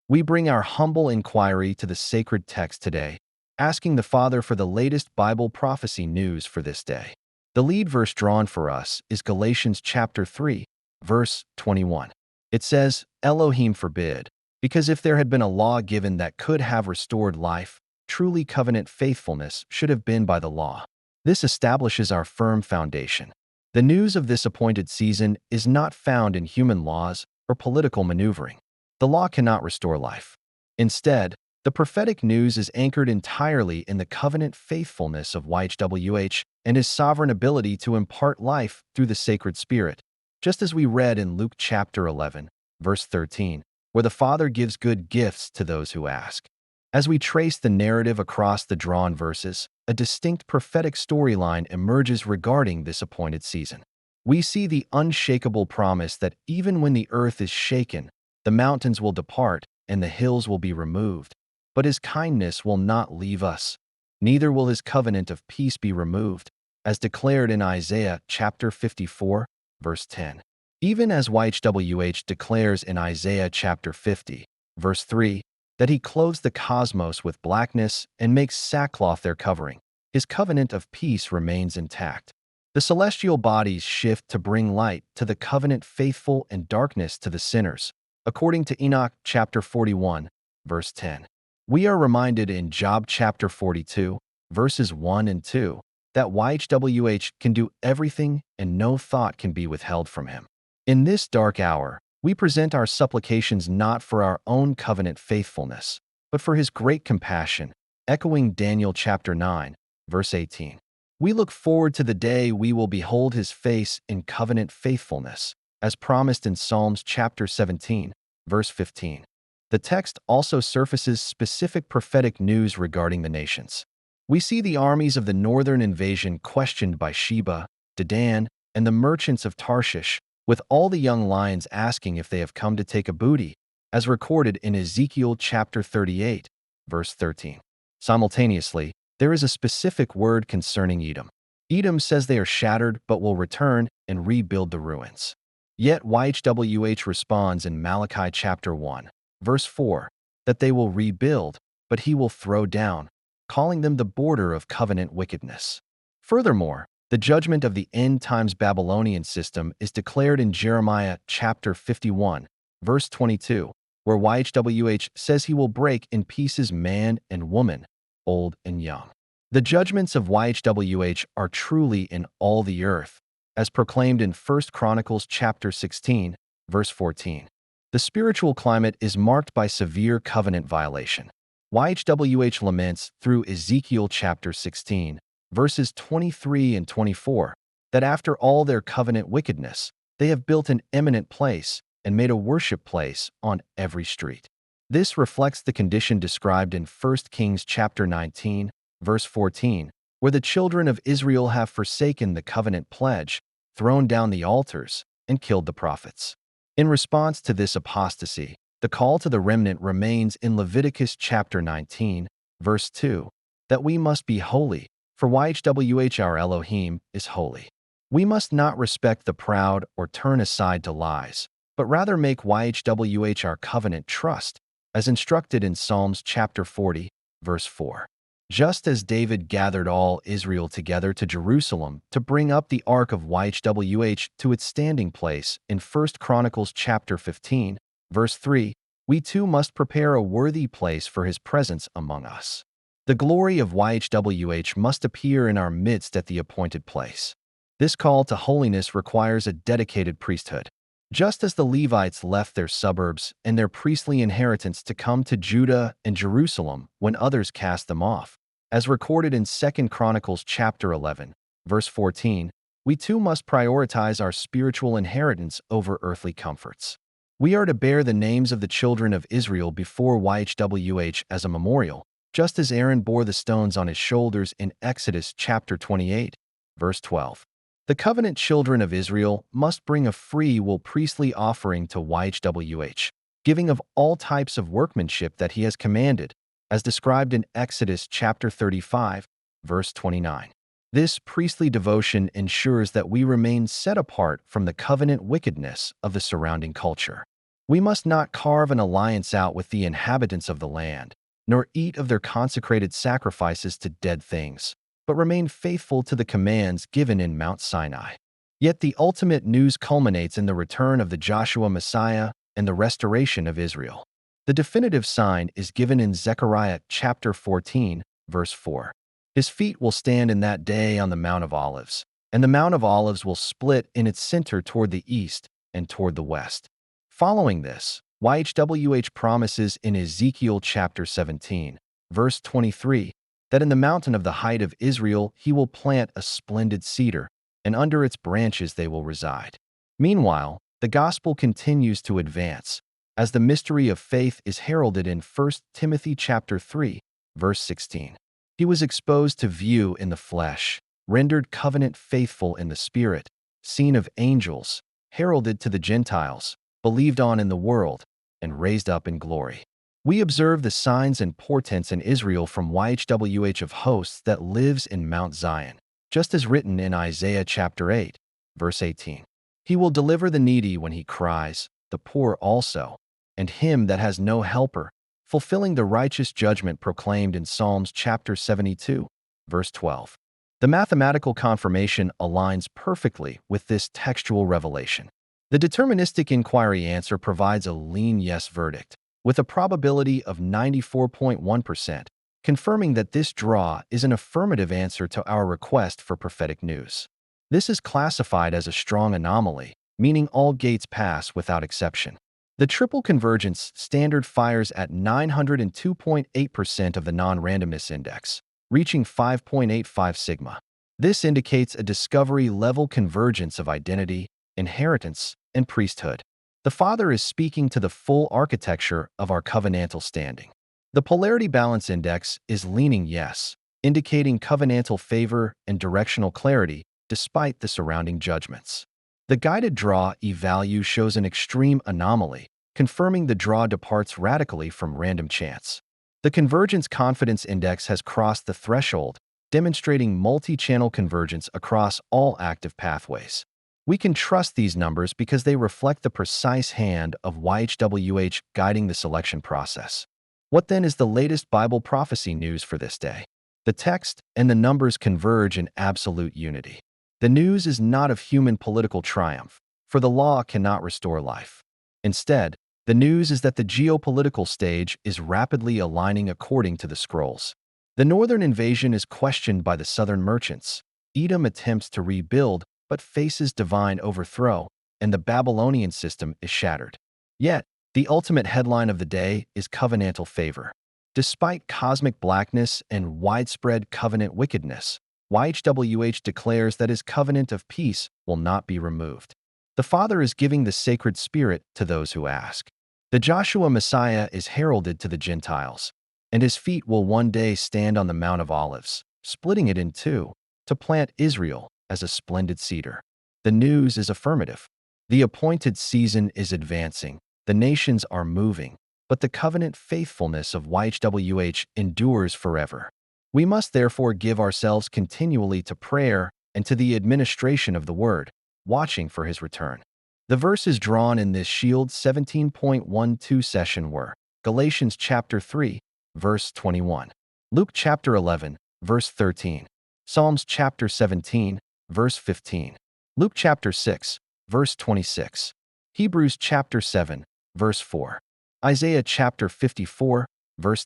We bring our humble inquiry to the sacred text today, asking the Father for the latest Bible prophecy news for this day. The lead verse drawn for us is Galatians chapter 3, verse 21. It says, Elohim forbid, because if there had been a law given that could have restored life, truly covenant faithfulness should have been by the law. This establishes our firm foundation. The news of this appointed season is not found in human laws or political maneuvering. The law cannot restore life. Instead, the prophetic news is anchored entirely in the covenant faithfulness of YHWH and his sovereign ability to impart life through the sacred Spirit, just as we read in Luke chapter 11, verse 13, where the Father gives good gifts to those who ask. As we trace the narrative across the drawn verses, a distinct prophetic storyline emerges regarding this appointed season. We see the unshakable promise that even when the earth is shaken, the mountains will depart and the hills will be removed. But his kindness will not leave us, neither will his covenant of peace be removed, as declared in Isaiah chapter 54, verse 10. Even as YHWH declares in Isaiah chapter 50, verse 3, that he clothes the cosmos with blackness and makes sackcloth their covering, his covenant of peace remains intact. The celestial bodies shift to bring light to the covenant faithful and darkness to the sinners, according to Enoch chapter 41, verse 10. We are reminded in Job chapter 42, verses 1 and 2, that YHWH can do everything and no thought can be withheld from him. In this dark hour, we present our supplications not for our own covenant faithfulness, but for his great compassion, echoing Daniel chapter 9, verse 18. We look forward to the day we will behold his face in covenant faithfulness, as promised in Psalms chapter 17, verse 15. The text also surfaces specific prophetic news regarding the nations. We see the armies of the northern invasion questioned by Sheba, Dedan, and the merchants of Tarshish, with all the young lions asking if they have come to take a booty, as recorded in Ezekiel chapter 38, verse 13. Simultaneously, there is a specific word concerning Edom. Edom says they are shattered but will return and rebuild the ruins. Yet YHWH responds in Malachi chapter 1, verse 4, that they will rebuild, but he will throw down, calling them the border of covenant wickedness. Furthermore, the judgment of the end times Babylonian system is declared in Jeremiah chapter 51, verse 22, where YHWH says he will break in pieces man and woman, old and young. The judgments of YHWH are truly in all the earth, as proclaimed in 1 Chronicles chapter 16, verse 14. The spiritual climate is marked by severe covenant violation. YHWH laments through Ezekiel chapter 16, verses 23 and 24, that after all their covenant wickedness, they have built an eminent place and made a worship place on every street. This reflects the condition described in 1 Kings chapter 19, verse 14, where the children of Israel have forsaken the covenant pledge, thrown down the altars, and killed the prophets. In response to this apostasy, the call to the remnant remains in Leviticus chapter 19, verse 2, that we must be holy, for YHWH our Elohim is holy. We must not respect the proud or turn aside to lies, but rather make YHWH our covenant trust, as instructed in Psalms chapter 40, verse 4. Just as David gathered all Israel together to Jerusalem to bring up the ark of YHWH to its standing place in 1 Chronicles chapter 15, verse 3, we too must prepare a worthy place for his presence among us. The glory of YHWH must appear in our midst at the appointed place. This call to holiness requires a dedicated priesthood. Just as the Levites left their suburbs and their priestly inheritance to come to Judah and Jerusalem when others cast them off, as recorded in 2 Chronicles chapter 11, verse 14, we too must prioritize our spiritual inheritance over earthly comforts. We are to bear the names of the children of Israel before YHWH as a memorial, just as Aaron bore the stones on his shoulders in Exodus chapter 28, verse 12. The covenant children of Israel must bring a free will priestly offering to YHWH, giving of all types of workmanship that he has commanded, as described in Exodus chapter 35, verse 29. This priestly devotion ensures that we remain set apart from the covenant wickedness of the surrounding culture. We must not carve an alliance out with the inhabitants of the land, nor eat of their consecrated sacrifices to dead things, but remain faithful to the commands given in Mount Sinai. Yet the ultimate news culminates in the return of the Joshua Messiah and the restoration of Israel. The definitive sign is given in Zechariah chapter 14, verse 4. His feet will stand in that day on the Mount of Olives, and the Mount of Olives will split in its center toward the east and toward the west. Following this, YHWH promises in Ezekiel chapter 17, verse 23, that in the mountain of the height of Israel he will plant a splendid cedar, and under its branches they will reside. Meanwhile, the gospel continues to advance, as the mystery of faith is heralded in 1 Timothy chapter 3, verse 16. He was exposed to view in the flesh, rendered covenant faithful in the spirit, seen of angels, heralded to the Gentiles, believed on in the world, and raised up in glory. We observe the signs and portents in Israel from YHWH of hosts that lives in Mount Zion, just as written in Isaiah chapter 8, verse 18. He will deliver the needy when he cries, the poor also, and him that has no helper, fulfilling the righteous judgment proclaimed in Psalms chapter 72, verse 12. The mathematical confirmation aligns perfectly with this textual revelation. The deterministic inquiry answer provides a lean yes verdict, with a probability of 94.1%, confirming that this draw is an affirmative answer to our request for prophetic news. This is classified as a strong anomaly, meaning all gates pass without exception. The triple convergence standard fires at 902.8% of the non-randomness index, reaching 5.85 sigma. This indicates a discovery-level convergence of identity, inheritance, and priesthood. The Father is speaking to the full architecture of our covenantal standing. The polarity balance index is leaning yes, indicating covenantal favor and directional clarity despite the surrounding judgments. The guided draw E-value shows an extreme anomaly, confirming the draw departs radically from random chance. The convergence confidence index has crossed the threshold, demonstrating multi-channel convergence across all active pathways. We can trust these numbers because they reflect the precise hand of YHWH guiding the selection process. What then is the latest Bible prophecy news for this day? The text and the numbers converge in absolute unity. The news is not of human political triumph, for the law cannot restore life. Instead, the news is that the geopolitical stage is rapidly aligning according to the scrolls. The northern invasion is questioned by the southern merchants. Edom attempts to rebuild but faces divine overthrow, and the Babylonian system is shattered. Yet, the ultimate headline of the day is covenantal favor. Despite cosmic blackness and widespread covenant wickedness, YHWH declares that his covenant of peace will not be removed. The Father is giving the sacred Spirit to those who ask. The Joshua Messiah is heralded to the Gentiles, and his feet will one day stand on the Mount of Olives, splitting it in two, to plant Israel as a splendid cedar. The news is affirmative. The appointed season is advancing, the nations are moving, but the covenant faithfulness of YHWH endures forever. We must therefore give ourselves continually to prayer and to the administration of the Word, watching for his return. The verses drawn in this Shield 17.12 session were Galatians chapter 3, verse 21, Luke chapter 11, verse 13, Psalms chapter 17, verse 15, Luke chapter 6, verse 26, Hebrews chapter 7, verse 4, Isaiah chapter 54, verse 10.